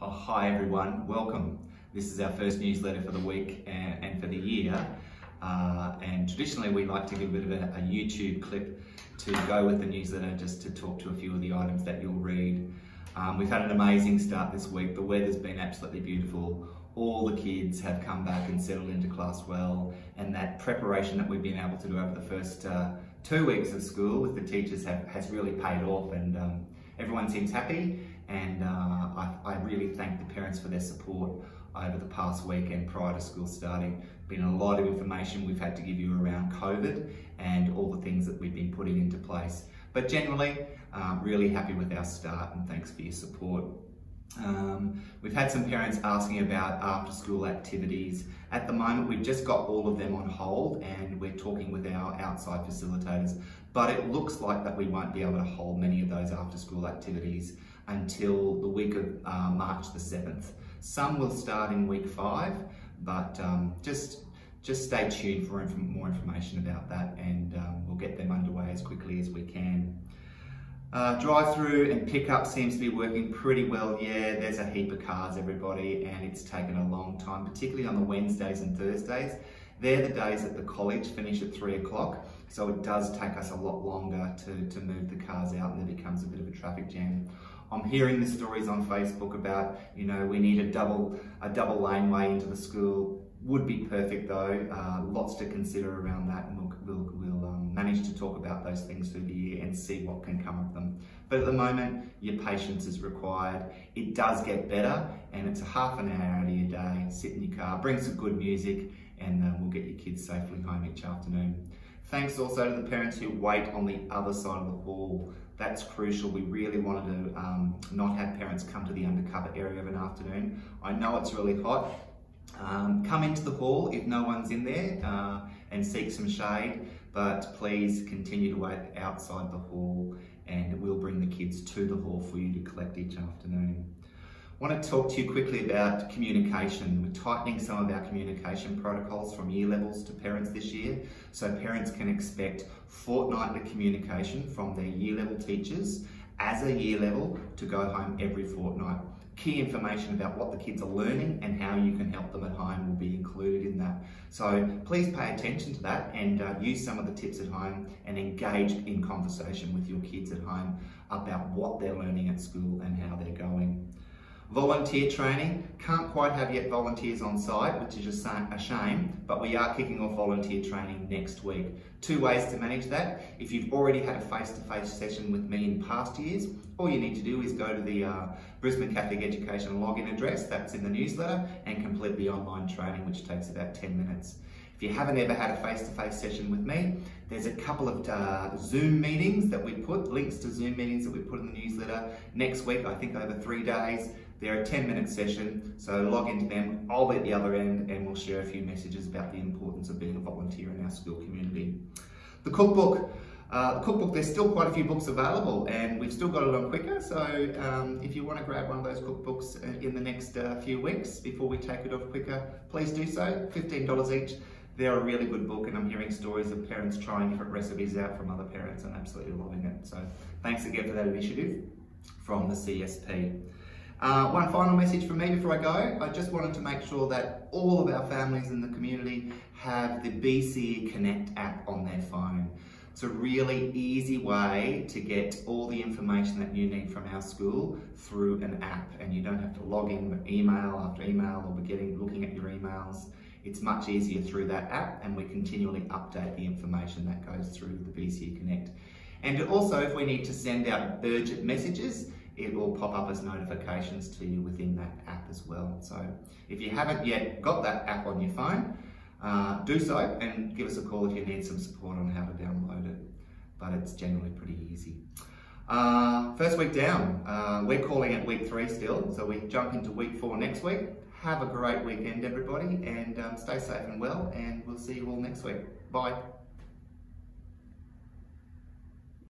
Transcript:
Oh, hi everyone, welcome. This is our first newsletter for the week and for the year. And traditionally we like to give a bit of a YouTube clip to go with the newsletter, just to talk to a few of the items that you'll read. We've had an amazing start this week. The weather's been absolutely beautiful. All the kids have come back and settled into class well, and that preparation that we've been able to do over the first 2 weeks of school with the teachers has really paid off, and everyone seems happy. And I really thank the parents for their support over the past week and prior to school starting. Been a lot of information we've had to give you around COVID and all the things that we've been putting into place. But generally, really happy with our start, and thanks for your support. We've had some parents asking about after school activities. At the moment, we've just got all of them on hold and we're talking with our outside facilitators, but it looks like that we won't be able to hold many of those after school activities until the week of March the 7th. Some will start in week 5, but just stay tuned for more information about that, and we'll get them underway as quickly as we can. Drive-through and pick-up seems to be working pretty well. Yeah, there's a heap of cars, everybody, and it's taken a long time, particularly on the Wednesdays and Thursdays. They're the days that the college finish at 3 o'clock, so it does take us a lot longer to move the cars out, and there becomes a bit of a traffic jam. I'm hearing the stories on Facebook about, you know, we need a double laneway into the school. Would be perfect though. Lots to consider around that, and we'll manage to talk about those things through the year and see what can come of them. But at the moment, your patience is required. It does get better, and it's a half an hour out of your day. Sit in your car, bring some good music, and we'll get your kids safely home each afternoon. Thanks also to the parents who wait on the other side of the hall. That's crucial. We really wanted to not have parents come to the undercover area of an afternoon. I know it's really hot. Come into the hall if no one's in there and seek some shade, but please continue to wait outside the hall, and we'll bring the kids to the hall for you to collect each afternoon. I want to talk to you quickly about communication. We're tightening some of our communication protocols from year levels to parents this year, so parents can expect fortnightly communication from their year level teachers as a year level to go home every fortnight. Key information about what the kids are learning and how you can help them at home will be included in that. So please pay attention to that and use some of the tips at home and engage in conversation with your kids at home about what they're learning at school and how they're going. Volunteer training, can't quite have yet volunteers on site, which is a shame, but we are kicking off volunteer training next week. 2 ways to manage that. If you've already had a face-to-face session with me in past years, all you need to do is go to the Brisbane Catholic Education login address, that's in the newsletter, and complete the online training, which takes about 10 minutes. If you haven't ever had a face-to-face session with me, there's a couple of Zoom meetings that we put, links to Zoom meetings that we put in the newsletter next week, I think over 3 days. They're a 10-minute session, so log into them. I'll be at the other end, and we'll share a few messages about the importance of being a volunteer in our school community. The cookbook. There's still quite a few books available, and we've still got it on Quicker, so if you want to grab one of those cookbooks in the next few weeks before we take it off Quicker, please do so. $15 each. They're a really good book, and I'm hearing stories of parents trying different recipes out from other parents and absolutely loving it. So thanks again for that initiative from the CSP. One final message from me before I go. I just wanted to make sure that all of our families in the community have the BCE Connect app on their phone. It's a really easy way to get all the information that you need from our school through an app, and you don't have to log in with email after email or looking at your emails. It's much easier through that app, and we continually update the information that goes through the BCE Connect. And also, if we need to send out urgent messages, it will pop up as notifications to you within that app as well. So if you haven't yet got that app on your phone, do so and give us a call if you need some support on how to download it. But it's generally pretty easy. First week down, we're calling it week 3 still, so we jump into week 4 next week. Have a great weekend, everybody, and stay safe and well, and we'll see you all next week. Bye.